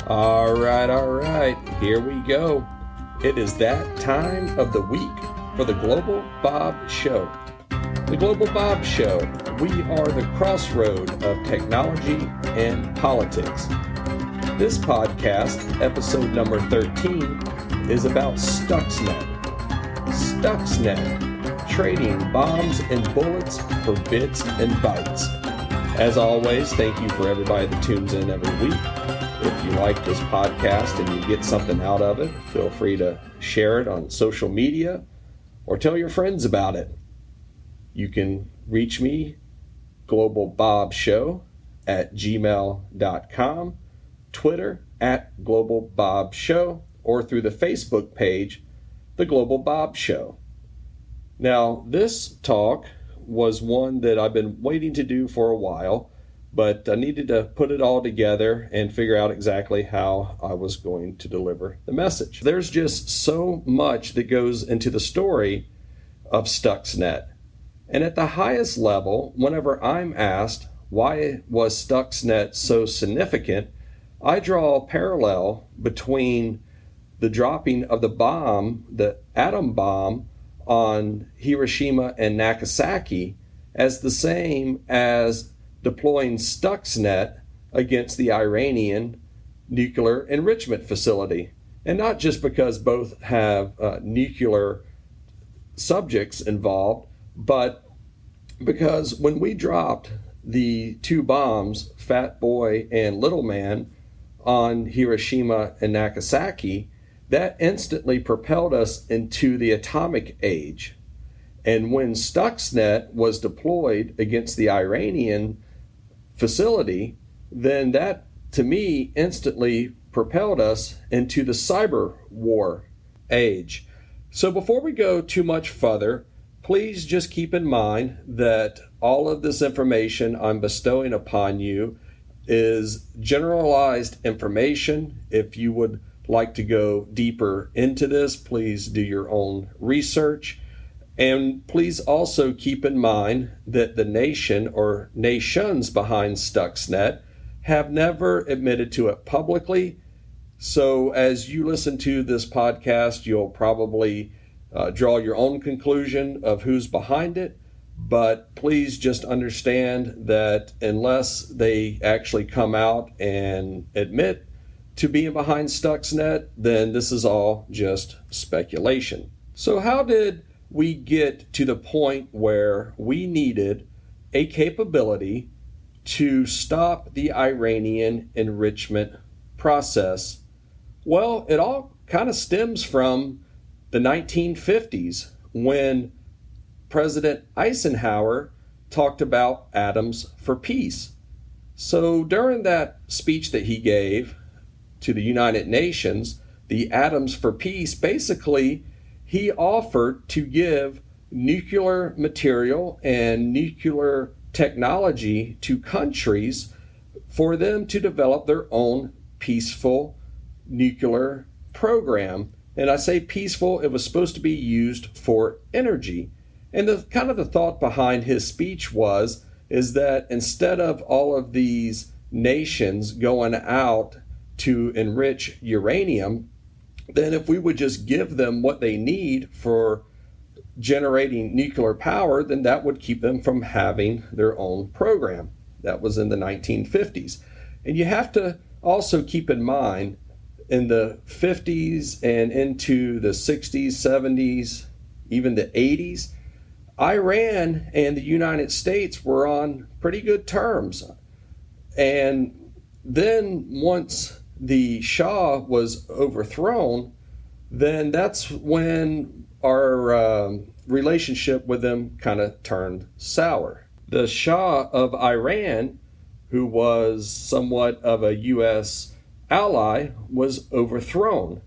All right, here we go. It is that time of the week for the Global Bob Show. The Global Bob Show, we are the crossroad of technology and politics. This podcast, episode number 13, is about Stuxnet. Stuxnet, trading bombs and bullets for bits and bytes. As always, thank you for everybody that tunes in every week. If you like this podcast and you get something out of it, feel free to share it on social media or tell your friends about it. You can reach me, globalbobshow@gmail.com, Twitter @globalbobshow, or through the Facebook page, The Global Bob Show. Now, this talk was one that I've been waiting to do for a while, but I needed to put it all together and figure out exactly how I was going to deliver the message. There's just so much that goes into the story of Stuxnet. And at the highest level, whenever I'm asked, why was Stuxnet so significant, I draw a parallel between the dropping of the bomb, the atom bomb, on Hiroshima and Nagasaki as the same as deploying Stuxnet against the Iranian nuclear enrichment facility. And not just because both have nuclear subjects involved, but because when we dropped the two bombs, Fat Boy and Little Man, on Hiroshima and Nagasaki, that instantly propelled us into the atomic age. And when Stuxnet was deployed against the Iranian facility, then that, to me, instantly propelled us into the cyber war age. So before we go too much further, please just keep in mind that all of this information I'm bestowing upon you is generalized information. If you would like to go deeper into this, please do your own research. And please also keep in mind that the nation or nations behind Stuxnet have never admitted to it publicly. So as you listen to this podcast, you'll probably draw your own conclusion of who's behind it. But please just understand that unless they actually come out and admit to being behind Stuxnet, then this is all just speculation. So how did we get to the point where we needed a capability to stop the Iranian enrichment process? Well, it all kind of stems from the 1950s when President Eisenhower talked about atoms for peace. So during that speech that he gave to the United Nations, the Atoms for Peace, basically he offered to give nuclear material and nuclear technology to countries for them to develop their own peaceful nuclear program. And I say peaceful, it was supposed to be used for energy. And the thought behind his speech is that instead of all of these nations going out to enrich uranium, then if we would just give them what they need for generating nuclear power, then that would keep them from having their own program. That was in the 1950s. And you have to also keep in mind, in the 50s and into the 60s, 70s, even the 80s, Iran and the United States were on pretty good terms. And then once the Shah was overthrown, then that's when our relationship with them kind of turned sour. The Shah of Iran, who was somewhat of a U.S. ally, was overthrown.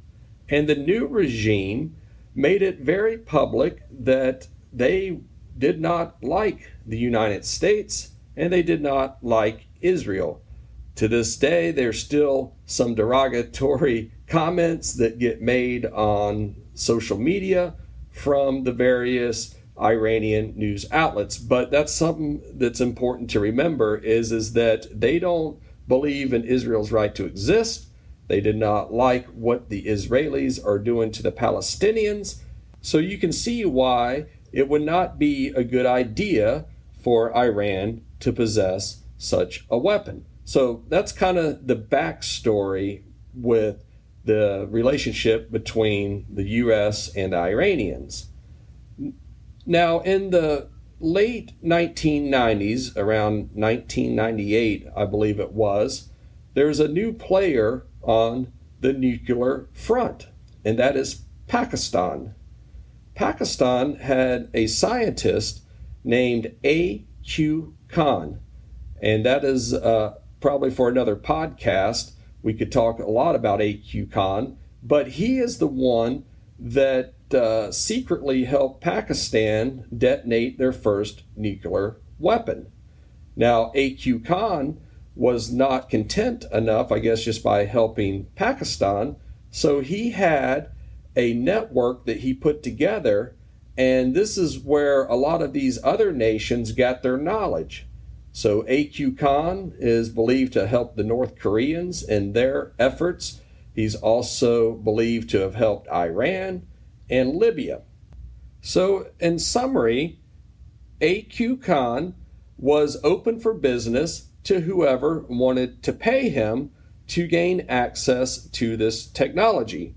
And the new regime made it very public that they did not like the United States and they did not like Israel. To this day, there's still some derogatory comments that get made on social media from the various Iranian news outlets. But that's something that's important to remember is that they don't believe in Israel's right to exist. They did not like what the Israelis are doing to the Palestinians. So you can see why it would not be a good idea for Iran to possess such a weapon. So that's kind of the backstory with the relationship between the U.S. and the Iranians. Now, in the late 1990s, around 1998, I believe it was, there's a new player on the nuclear front, and that is Pakistan. Pakistan had a scientist named A.Q. Khan, and that is probably for another podcast. We could talk a lot about A.Q. Khan, but he is the one that secretly helped Pakistan detonate their first nuclear weapon. Now, A.Q. Khan was not content enough, I guess, just by helping Pakistan, so he had a network that he put together, and this is where a lot of these other nations got their knowledge. So A.Q. Khan is believed to help the North Koreans in their efforts. He's also believed to have helped Iran and Libya. So in summary, A.Q. Khan was open for business to whoever wanted to pay him to gain access to this technology.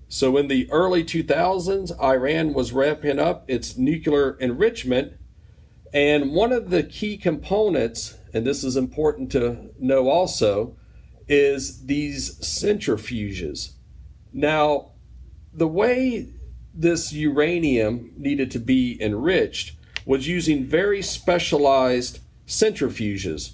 So in the early 2000s, Iran was ramping up its nuclear enrichment, and one of the key components, and this is important to know also, is these centrifuges. Now, the way this uranium needed to be enriched was using very specialized centrifuges.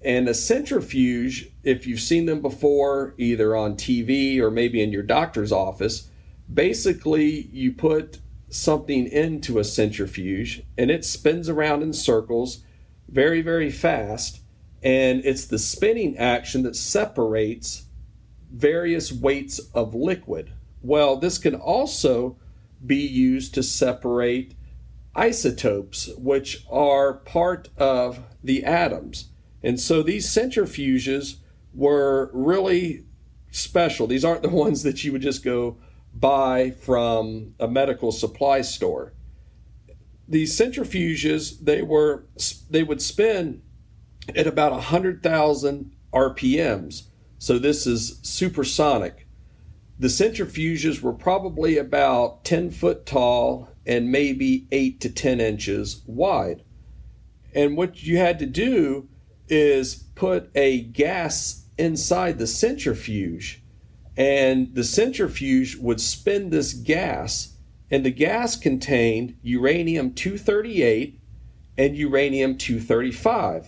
And a centrifuge, if you've seen them before, either on TV or maybe in your doctor's office, basically you put something into a centrifuge and it spins around in circles very, very fast. And it's the spinning action that separates various weights of liquid. Well, this can also be used to separate isotopes, which are part of the atoms. And so these centrifuges were really special. These aren't the ones that you would just go buy from a medical supply store. These centrifuges, they would spin at about 100,000 RPMs. So this is supersonic. The centrifuges were probably about 10 foot tall and maybe 8 to 10 inches wide. And what you had to do is put a gas inside the centrifuge, and the centrifuge would spin this gas, and the gas contained uranium-238 and uranium-235.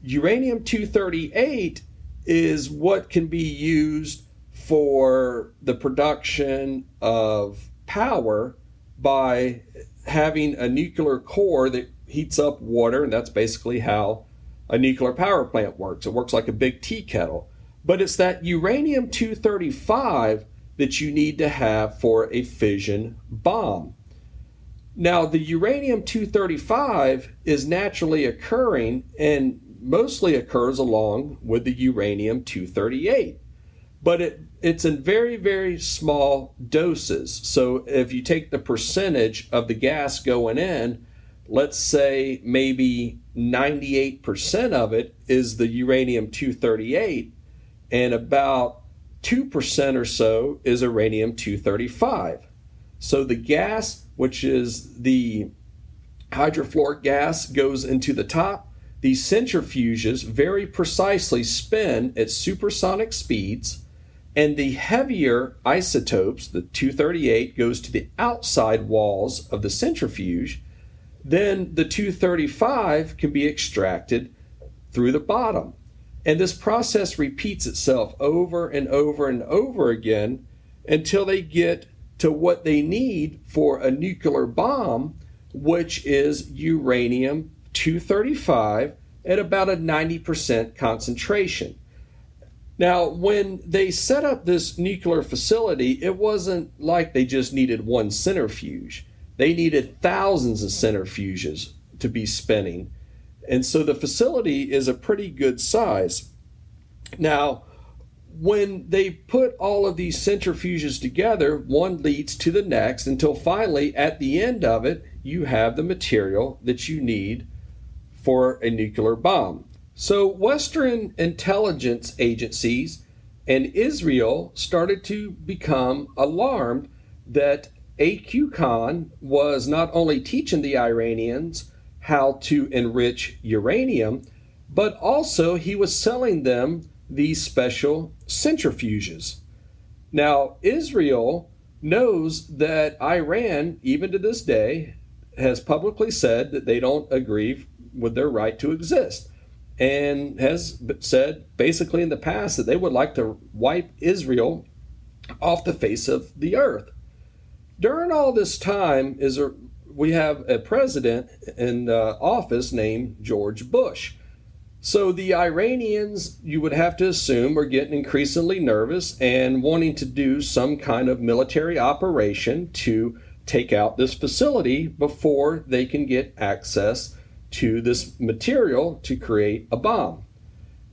Uranium-238 is what can be used for the production of power by having a nuclear core that heats up water, and that's basically how a nuclear power plant works. It works like a big tea kettle. But it's that uranium-235 that you need to have for a fission bomb. Now, the uranium-235 is naturally occurring and mostly occurs along with the uranium-238. But it's in very, very small doses. So if you take the percentage of the gas going in, let's say maybe 98% of it is the uranium-238, and about 2% or so is uranium-235. So the gas, which is the hydrofluoric gas, goes into the top. These centrifuges very precisely spin at supersonic speeds, and the heavier isotopes, the 238, goes to the outside walls of the centrifuge. Then the 235 can be extracted through the bottom. And this process repeats itself over and over and over again until they get to what they need for a nuclear bomb, which is uranium-235 at about a 90% concentration. Now, when they set up this nuclear facility, it wasn't like they just needed one centrifuge. They needed thousands of centrifuges to be spinning. And so the facility is a pretty good size. Now, when they put all of these centrifuges together, one leads to the next until finally, at the end of it, you have the material that you need for a nuclear bomb. So Western intelligence agencies and Israel started to become alarmed that A.Q. Khan was not only teaching the Iranians how to enrich uranium, but also he was selling them these special centrifuges. Now, Israel knows that Iran, even to this day, has publicly said that they don't agree with their right to exist, and has said basically in the past that they would like to wipe Israel off the face of the earth. During all this time, we have a president in office named George Bush. So the Iranians, you would have to assume, are getting increasingly nervous and wanting to do some kind of military operation to take out this facility before they can get access to this material to create a bomb.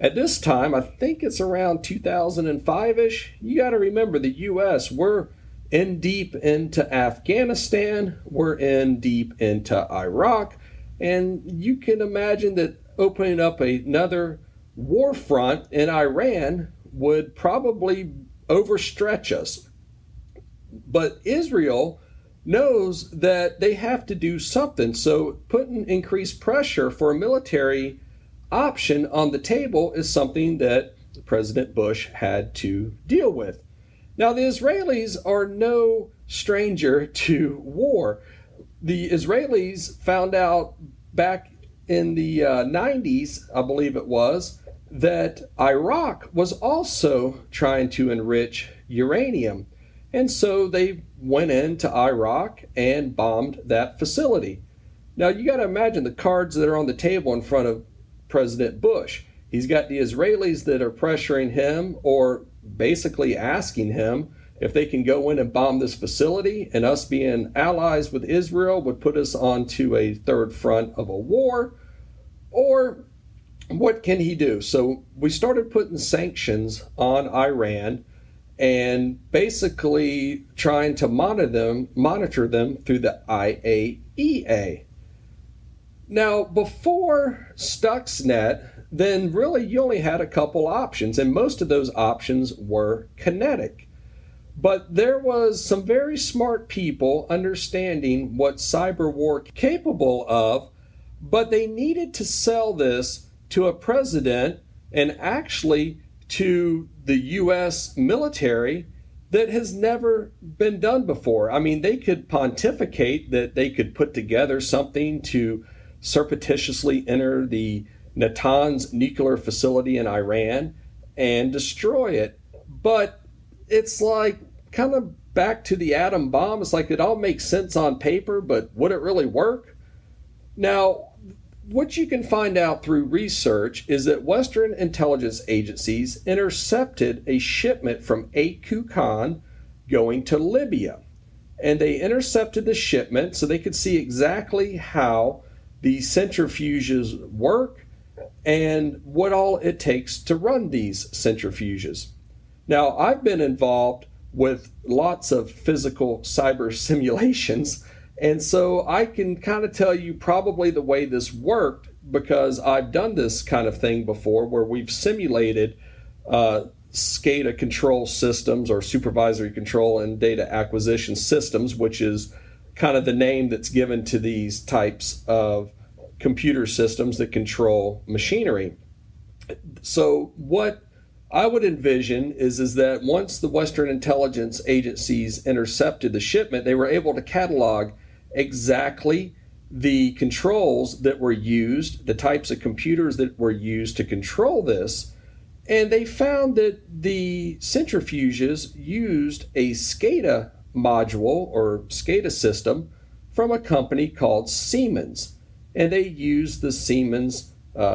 At this time, I think it's around 2005-ish, you got to remember the U.S., we're in deep into Afghanistan, we're in deep into Iraq, and you can imagine that opening up another war front in Iran would probably overstretch us. But Israel knows that they have to do something, so putting increased pressure for a military option on the table is something that President Bush had to deal with. Now, the Israelis are no stranger to war. The Israelis found out back in the 90s, I believe it was, that Iraq was also trying to enrich uranium. And so they went into Iraq and bombed that facility. Now, you got to imagine the cards that are on the table in front of President Bush. He's got the Israelis that are pressuring him or basically asking him if they can go in and bomb this facility, and us being allies with Israel would put us onto a third front of a war, or what can he do? So we started putting sanctions on Iran and basically trying to monitor them through the IAEA. Now, before Stuxnet, then really you only had a couple options, and most of those options were kinetic. But there was some very smart people understanding what cyber war capable of, but they needed to sell this to a president and actually to the U.S. military that has never been done before. I mean, they could pontificate that they could put together something to surreptitiously enter the Natanz nuclear facility in Iran and destroy it. But it's like kind of back to the atom bomb. It's like it all makes sense on paper, but would it really work? Now, what you can find out through research is that Western intelligence agencies intercepted a shipment from A.Q. Khan going to Libya. And they intercepted the shipment so they could see exactly how the centrifuges work and what all it takes to run these centrifuges. Now, I've been involved with lots of physical cyber simulations, and so I can kind of tell you probably the way this worked because I've done this kind of thing before where we've simulated SCADA control systems or supervisory control and data acquisition systems, which is kind of the name that's given to these types of computer systems that control machinery. So what I would envision is that once the Western intelligence agencies intercepted the shipment, they were able to catalog exactly the controls that were used, the types of computers that were used to control this, and they found that the centrifuges used a SCADA module or SCADA system from a company called Siemens, and they used the Siemens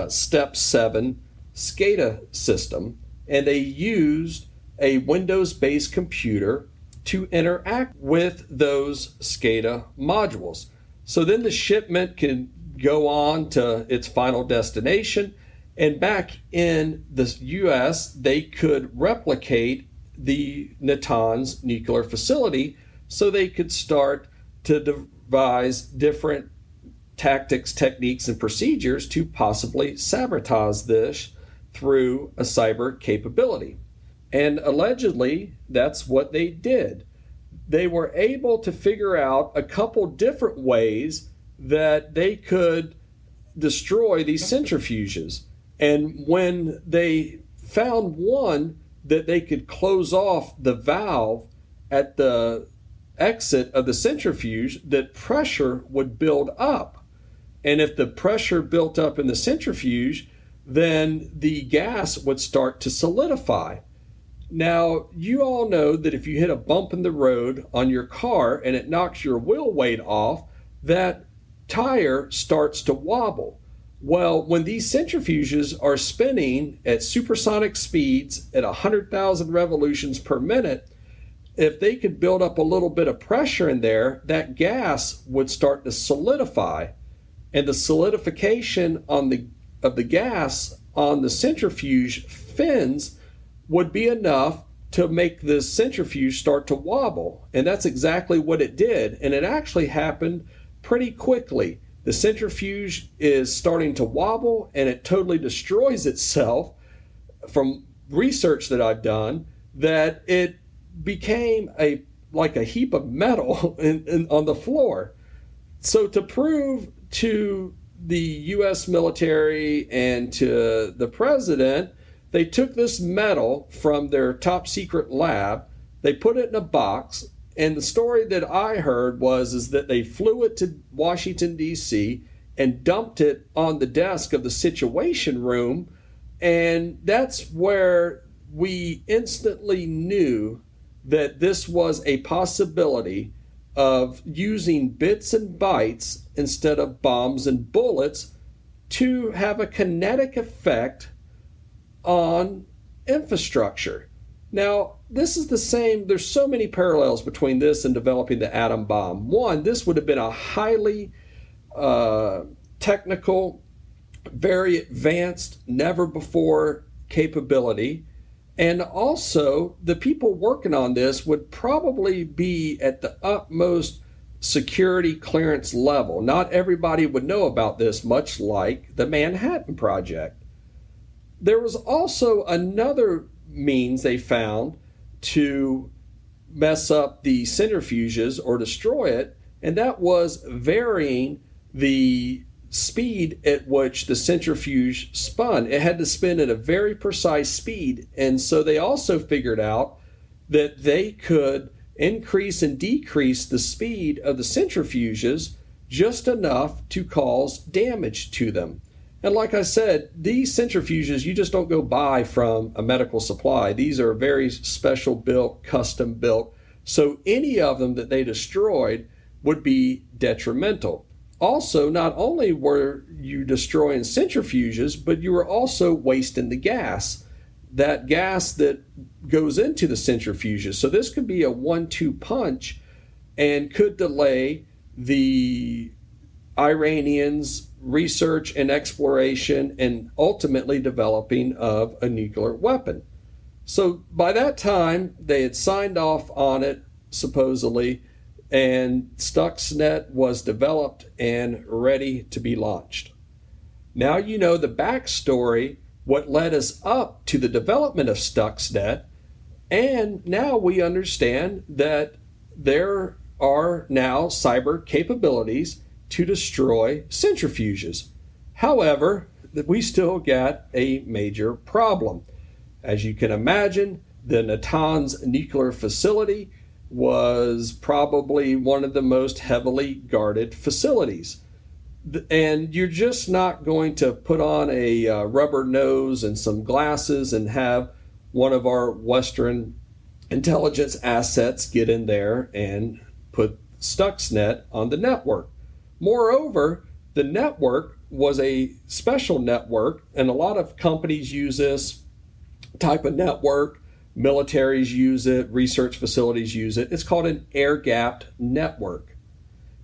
Step 7 SCADA system, and they used a Windows-based computer to interact with those SCADA modules. So then the shipment can go on to its final destination, And back in the US, they could replicate the Natanz nuclear facility, so they could start to devise different tactics, techniques, and procedures to possibly sabotage this through a cyber capability. And allegedly, that's what they did. They were able to figure out a couple different ways that they could destroy these centrifuges. And when they found one that they could close off the valve at the exit of the centrifuge, that pressure would build up. And if the pressure built up in the centrifuge, then the gas would start to solidify. Now, you all know that if you hit a bump in the road on your car and it knocks your wheel weight off, that tire starts to wobble. Well, when these centrifuges are spinning at supersonic speeds at 100,000 revolutions per minute, if they could build up a little bit of pressure in there, that gas would start to solidify. And the solidification of the gas on the centrifuge fins would be enough to make the centrifuge start to wobble. And that's exactly what it did. And it actually happened pretty quickly. The centrifuge is starting to wobble, and it totally destroys itself. From research that I've done, that it became like a heap of metal on the floor. So to prove to the U.S. military and to the president, they took this metal from their top secret lab, they put it in a box, and the story that I heard is that they flew it to Washington, D.C., and dumped it on the desk of the Situation Room, and that's where we instantly knew that this was a possibility of using bits and bytes instead of bombs and bullets to have a kinetic effect on infrastructure. Now, this is the same. There's so many parallels between this and developing the atom bomb. One, this would have been a highly technical, very advanced, never before capability. And also, the people working on this would probably be at the utmost security clearance level. Not everybody would know about this, much like the Manhattan Project. There was also another means they found to mess up the centrifuges or destroy it, and that was varying the speed at which the centrifuge spun. It had to spin at a very precise speed, and so they also figured out that they could increase and decrease the speed of the centrifuges just enough to cause damage to them. And like I said, these centrifuges, you just don't go buy from a medical supply. These are very special built, custom built. So any of them that they destroyed would be detrimental. Also, not only were you destroying centrifuges, but you were also wasting the gas, that gas that goes into the centrifuges. So this could be a 1-2 punch and could delay the Iranians' research and exploration and ultimately developing of a nuclear weapon. So by that time, they had signed off on it, supposedly, and Stuxnet was developed and ready to be launched. Now you know the backstory, what led us up to the development of Stuxnet, and now we understand that there are now cyber capabilities to destroy centrifuges. However, we still got a major problem. As you can imagine, the Natanz nuclear facility was probably one of the most heavily guarded facilities. And you're just not going to put on a rubber nose and some glasses and have one of our Western intelligence assets get in there and put Stuxnet on the network. Moreover, the network was a special network, and a lot of companies use this type of network. Militaries use it, research facilities use it. It's called an air-gapped network.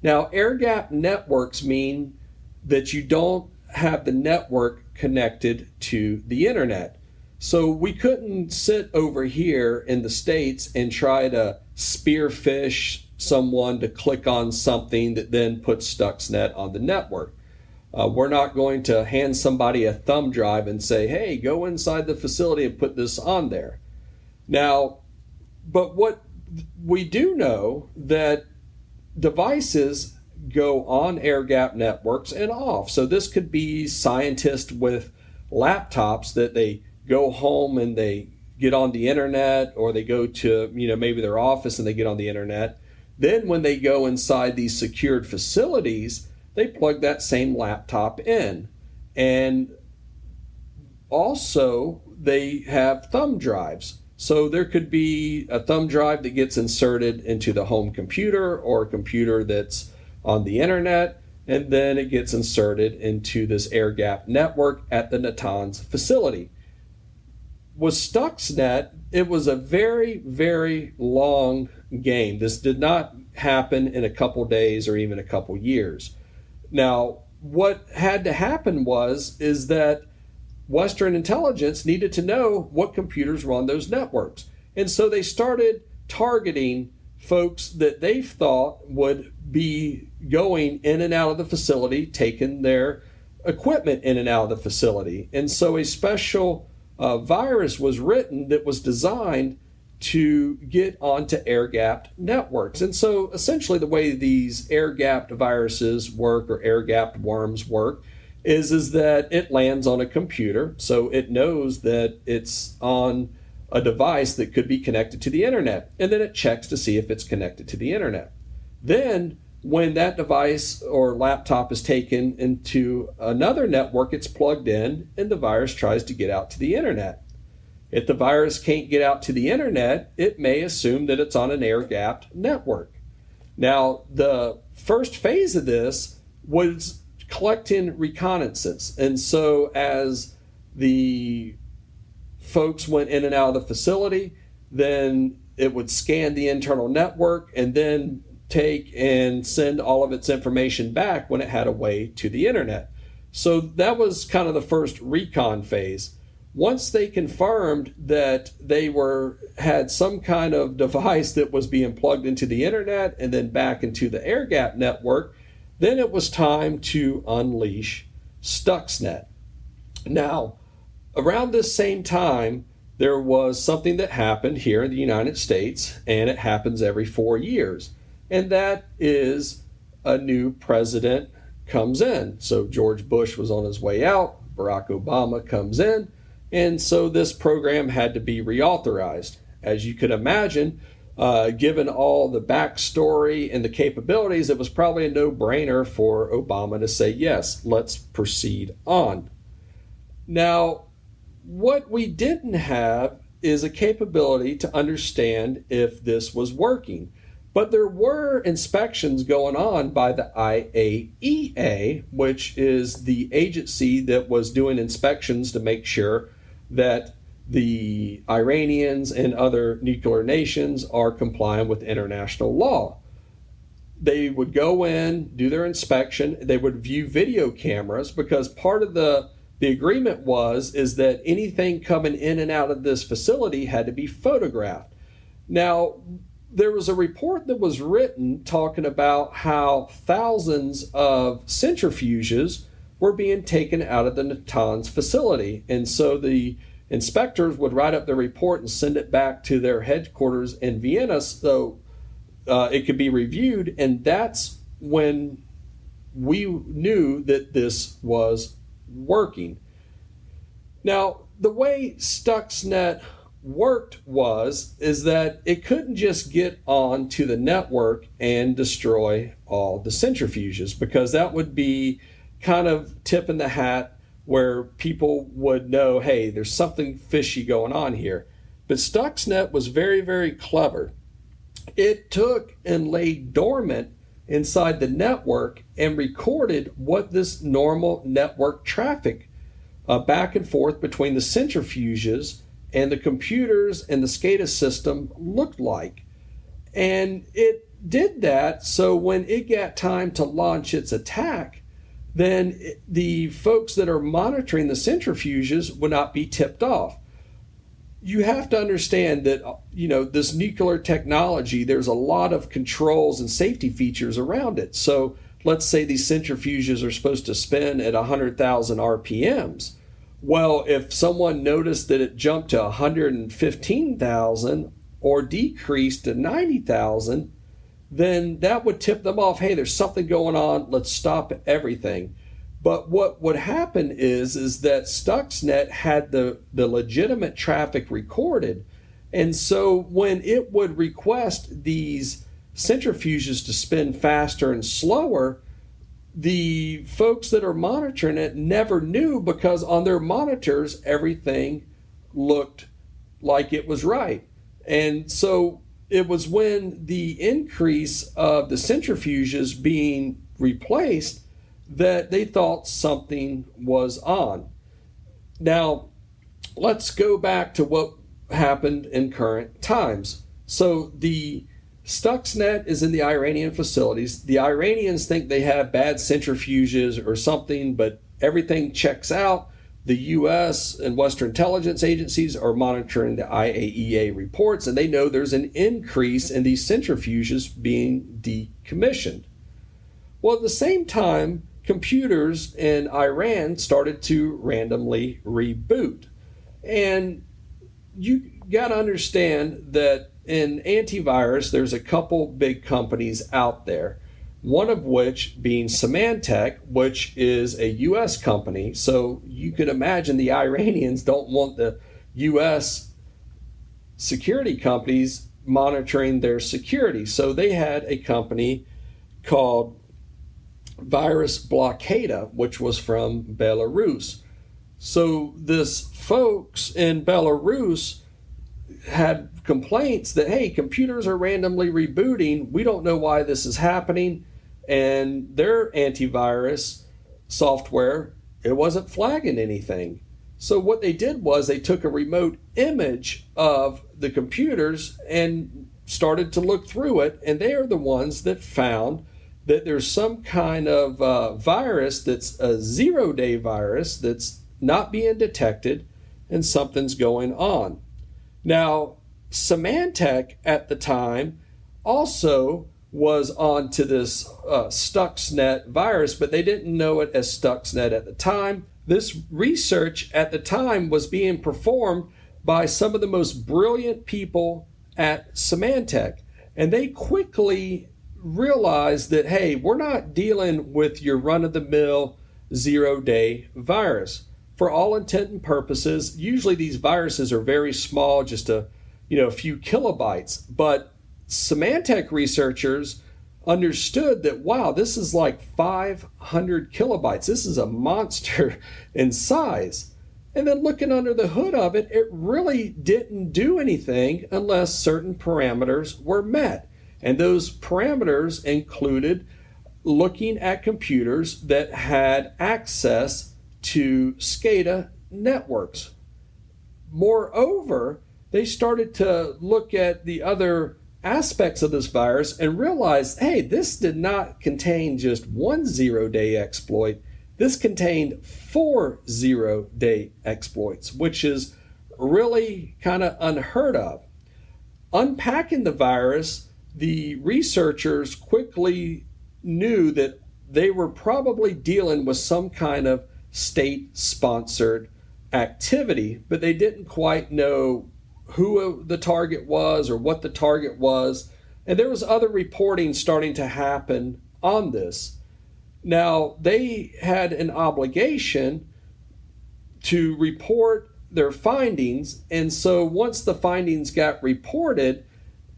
Now, air-gapped networks mean that you don't have the network connected to the internet. So we couldn't sit over here in the States and try to spearfish someone to click on something that then puts Stuxnet on the network. We're not going to hand somebody a thumb drive and say, hey, go inside the facility and put this on there. Now, but what we do know that devices go on air-gapped networks and off. So this could be scientists with laptops that they go home and they get on the internet, or they go to, maybe their office and they get on the internet. Then when they go inside these secured facilities, they plug that same laptop in. And also they have thumb drives. So there could be a thumb drive that gets inserted into the home computer or a computer that's on the internet, and then it gets inserted into this air-gapped network at the Natanz facility. With Stuxnet, it was a very, very long game. This did not happen in a couple days or even a couple years. Now, what had to happen is that Western intelligence needed to know what computers were on those networks. And so they started targeting folks that they thought would be going in and out of the facility, taking their equipment in and out of the facility. And so a special virus was written that was designed to get onto air-gapped networks. And so essentially the way these air-gapped viruses work, or air-gapped worms work, is that it lands on a computer, so it knows that it's on a device that could be connected to the internet, and then it checks to see if it's connected to the internet. Then when that device or laptop is taken into another network, it's plugged in and the virus tries to get out to the internet. If the virus can't get out to the internet, it may assume that it's on an air-gapped network. Now, the first phase of this was collecting reconnaissance. And so as the folks went in and out of the facility, then it would scan the internal network and then take and send all of its information back when it had a way to the internet. So that was kind of the first recon phase. Once they confirmed that they had some kind of device that was being plugged into the internet and then back into the air-gapped network, then it was time to unleash Stuxnet. Now, around this same time, there was something that happened here in the United States, and it happens every 4 years. And that is a new president comes in. So George Bush was on his way out, Barack Obama comes in, and so this program had to be reauthorized. As you could imagine, given all the backstory and the capabilities, it was probably a no-brainer for Obama to say, yes, let's proceed on. Now, what we didn't have is a capability to understand if this was working. But there were inspections going on by the IAEA, which is the agency that was doing inspections to make sure that the Iranians and other nuclear nations are complying with international law. They would go in, do their inspection, they would view video cameras, because part of the agreement is that anything coming in and out of this facility had to be photographed. Now, there was a report that was written talking about how thousands of centrifuges were being taken out of the Natanz facility. And so the inspectors would write up the report and send it back to their headquarters in Vienna so it could be reviewed. And that's when we knew that this was working. Now, the way Stuxnet worked is that it couldn't just get on to the network and destroy all the centrifuges, because that would be kind of tipping the hat where people would know, hey, there's something fishy going on here. But Stuxnet was very, very clever. It took and laid dormant inside the network and recorded what this normal network traffic back and forth between the centrifuges and the computers and the SCADA system looked like. And it did that so when it got time to launch its attack, then the folks that are monitoring the centrifuges would not be tipped off. You have to understand that, this nuclear technology, there's a lot of controls and safety features around it. So let's say these centrifuges are supposed to spin at 100,000 RPMs. Well, if someone noticed that it jumped to 115,000 or decreased to 90,000, then that would tip them off. Hey, there's something going on. Let's stop everything. But what would happen is that Stuxnet had the legitimate traffic recorded. And so when it would request these centrifuges to spin faster and slower, the folks that are monitoring it never knew, because on their monitors, everything looked like it was right. And so it was when the increase of the centrifuges being replaced that they thought something was on. Now, let's go back to what happened in current times. So the Stuxnet is in the Iranian facilities. The Iranians think they have bad centrifuges or something, but everything checks out. The U.S. and Western intelligence agencies are monitoring the IAEA reports, and they know there's an increase in these centrifuges being decommissioned. Well, at the same time, computers in Iran started to randomly reboot. And you got to understand that in antivirus, there's a couple big companies out there, one of which being Symantec, which is a U.S. company. So you can imagine the Iranians don't want the U.S. security companies monitoring their security. So they had a company called Virus Blockada, which was from Belarus. So this folks in Belarus had complaints that, hey, computers are randomly rebooting. We don't know why this is happening. And their antivirus software, it wasn't flagging anything. So what they did was they took a remote image of the computers and started to look through it. And they are the ones that found that there's some kind of virus that's a 0-day virus that's not being detected, and something's going on. Now, Symantec at the time also was on to this Stuxnet virus, but they didn't know it as Stuxnet at the time. This research at the time was being performed by some of the most brilliant people at Symantec, and they quickly realized that, hey, we're not dealing with your run-of-the-mill 0-day virus. For all intent and purposes, usually these viruses are very small, just a few kilobytes. But Symantec researchers understood that, wow, this is like 500 kilobytes. This is a monster in size. And then looking under the hood of it, it really didn't do anything unless certain parameters were met. And those parameters included looking at computers that had access to SCADA networks. Moreover, they started to look at the other aspects of this virus and realized, hey, this did not contain just one 0-day exploit. This contained 4 0-day exploits, which is really kind of unheard of. Unpacking the virus, the researchers quickly knew that they were probably dealing with some kind of state-sponsored activity, but they didn't quite know who the target was or what the target was. And there was other reporting starting to happen on this. Now, they had an obligation to report their findings, and so once the findings got reported,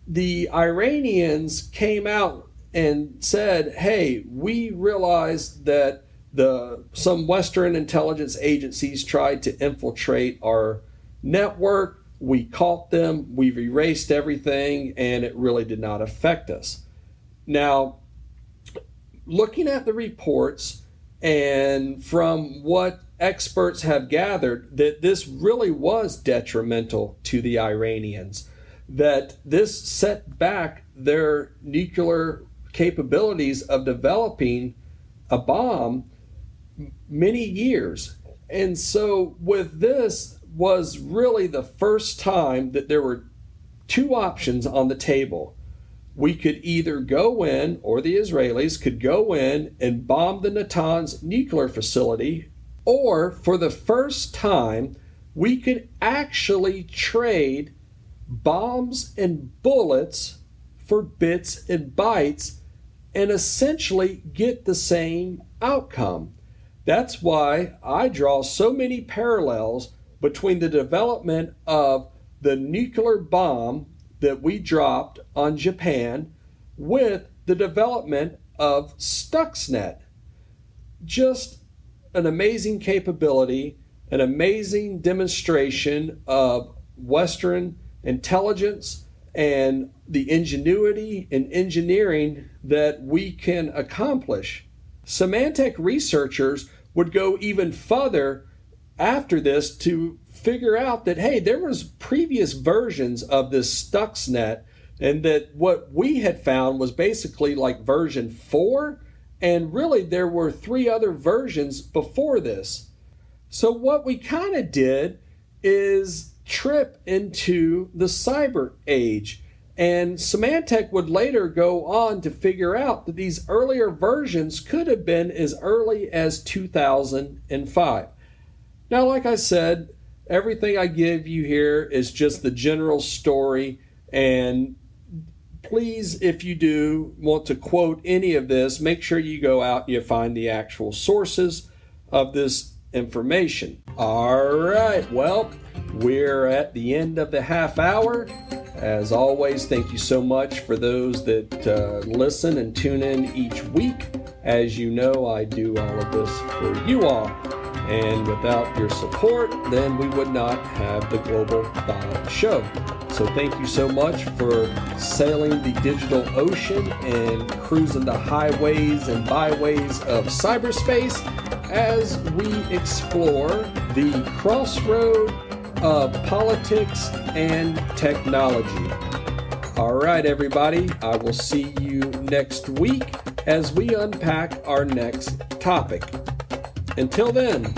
the Iranians came out and said, hey, we realized that some Western intelligence agencies tried to infiltrate our network. We caught them, we've erased everything, and it really did not affect us. Now, looking at the reports and from what experts have gathered, that this really was detrimental to the Iranians, that this set back their nuclear capabilities of developing a bomb many years. And so with this was really the first time that there were two options on the table. We could either go in, or the Israelis could go in and bomb the Natanz nuclear facility, or for the first time, we could actually trade bombs and bullets for bits and bytes and essentially get the same outcome. That's why I draw so many parallels between the development of the nuclear bomb that we dropped on Japan with the development of Stuxnet. Just an amazing capability, an amazing demonstration of Western intelligence and the ingenuity and engineering that we can accomplish. Symantec researchers would go even further after this to figure out that, hey, there was previous versions of this Stuxnet, and that what we had found was basically like version 4, and really there were 3 other versions before this. So what we kind of did is trip into the cyber age, and Symantec would later go on to figure out that these earlier versions could have been as early as 2005. Now, like I said, everything I give you here is just the general story, and please, if you do want to quote any of this, make sure you go out and you find the actual sources of this information. All right, well, we're at the end of the half hour. As always, thank you so much for those that listen and tune in each week. As you know, I do all of this for you all. And without your support, then we would not have the Global Bob Show. So thank you so much for sailing the digital ocean and cruising the highways and byways of cyberspace as we explore the crossroad of politics and technology. All right, everybody, I will see you next week as we unpack our next topic. Until then,